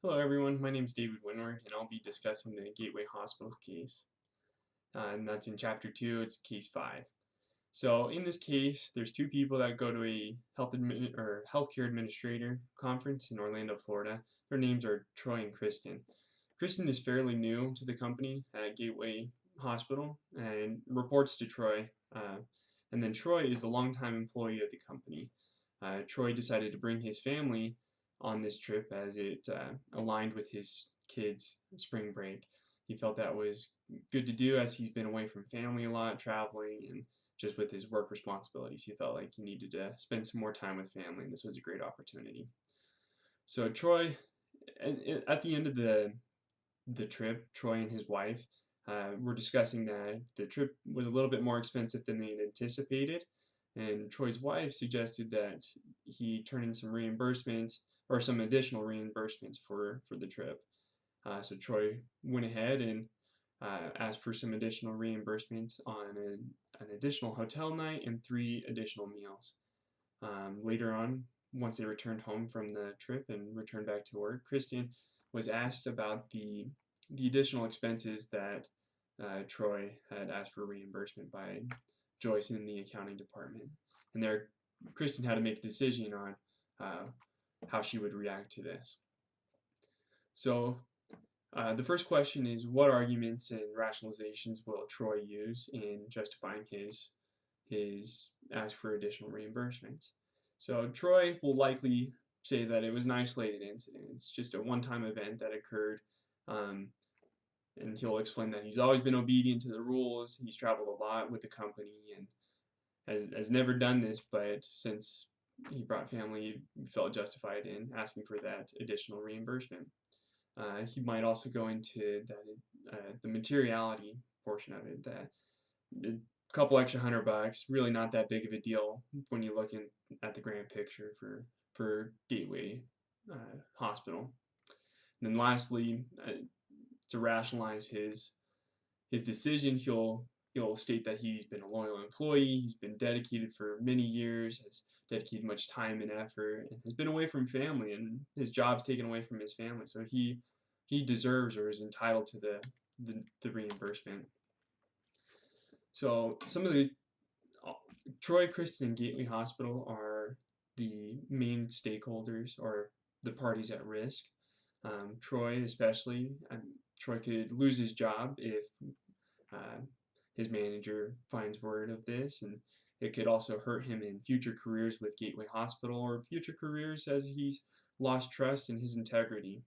Hello everyone, my name is David Winward and I'll be discussing the Gateway Hospital case. And that's in Chapter 2, it's Case 5. So in this case, there's two people that go to a healthcare administrator conference in Orlando, Florida. Their names are Troy and Kristen. Kristen is fairly new to the company at Gateway Hospital and reports to Troy. And then Troy is the longtime employee of the company. Troy decided to bring his family on this trip as it aligned with his kids' spring break. He felt that was good to do as he's been away from family a lot, traveling, and just with his work responsibilities, he felt like he needed to spend some more time with family, and this was a great opportunity. So Troy, at the end of the trip, Troy and his wife were discussing that the trip was a little bit more expensive than they had anticipated, and Troy's wife suggested that he turn in some reimbursements or some additional reimbursements for the trip. So Troy went ahead and asked for some additional reimbursements on an additional hotel night and 3 additional meals. Later on, once they returned home from the trip and returned back to work, Kristen was asked about the additional expenses that Troy had asked for reimbursement by Joyce in the accounting department. And there, Kristen had to make a decision on how she would react to this. So the first question is, what arguments and rationalizations will Troy use in justifying his ask for additional reimbursements? So Troy will likely say that it was an isolated incident. It's just a one-time event that occurred, and he'll explain that he's always been obedient to the rules. He's traveled a lot with the company and has never done this, but since he brought family, he felt justified in asking for that additional reimbursement. He might also go into the materiality portion of it, that a couple extra $100, really not that big of a deal when you look at the grand picture for Gateway Hospital. And then lastly, to rationalize his decision, he'll state that he's been a loyal employee, he's been dedicated for many years, has dedicated much time and effort, and has been away from family, and his job's taken away from his family, so he deserves or is entitled to the reimbursement. So some of the Troy, Kristen, and Gateway Hospital are the main stakeholders or the parties at risk. Troy especially, Troy could lose his job if uh, his manager finds word of this, and it could also hurt him in future careers with Gateway Hospital or future careers as he's lost trust in his integrity.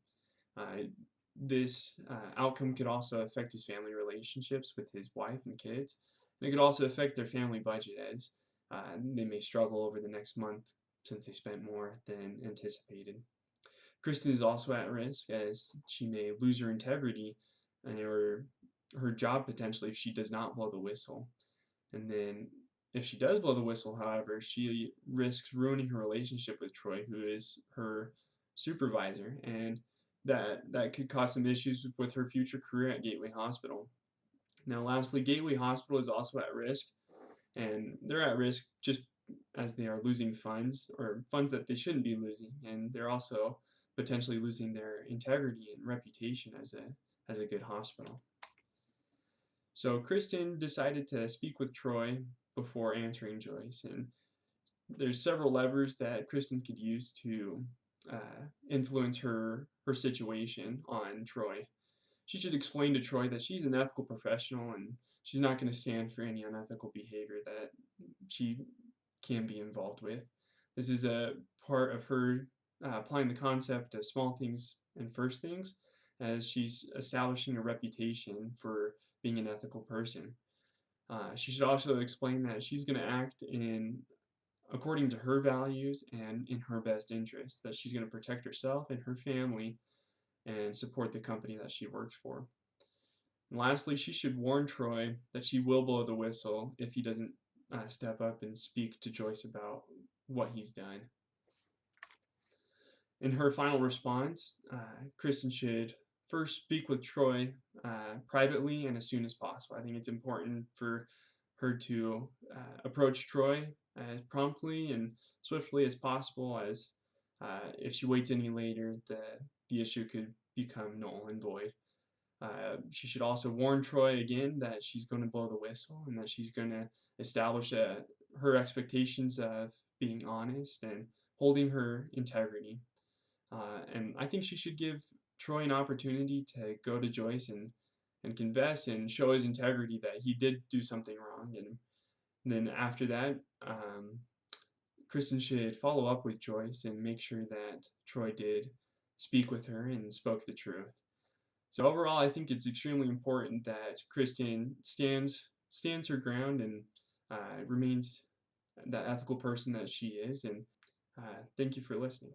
This outcome could also affect his family relationships with his wife and kids, and it could also affect their family budget as they may struggle over the next month since they spent more than anticipated. Kristen is also at risk as she may lose her integrity or her job potentially if she does not blow the whistle. And then if she does blow the whistle, however, she risks ruining her relationship with Troy, who is her supervisor, and that could cause some issues with her future career at Gateway Hospital. Now, lastly, Gateway Hospital is also at risk, and they're at risk just as they are losing funds or funds that they shouldn't be losing, and they're also potentially losing their integrity and reputation as a good hospital. So Kristen decided to speak with Troy before answering Joyce, and there's several levers that Kristen could use to influence her situation on Troy. She should explain to Troy that she's an ethical professional and she's not going to stand for any unethical behavior that she can be involved with. This is a part of her applying the concept of small things and first things as she's establishing a reputation for being an ethical person. She should also explain that she's going to act in according to her values and in her best interest, that she's going to protect herself and her family and support the company that she works for. And lastly, she should warn Troy that she will blow the whistle if he doesn't step up and speak to Joyce about what he's done. In her final response, Kristen should first speak with Troy privately and as soon as possible. I think it's important for her to approach Troy as promptly and swiftly as possible, as if she waits any later, the issue could become null and void. She should also warn Troy again that she's going to blow the whistle and that she's going to establish her expectations of being honest and holding her integrity. And I think she should give Troy an opportunity to go to Joyce and confess and show his integrity that he did do something wrong. And then after that, Kristen should follow up with Joyce and make sure that Troy did speak with her and spoke the truth. So overall, I think it's extremely important that Kristen stands her ground and remains the ethical person that she is. And thank you for listening.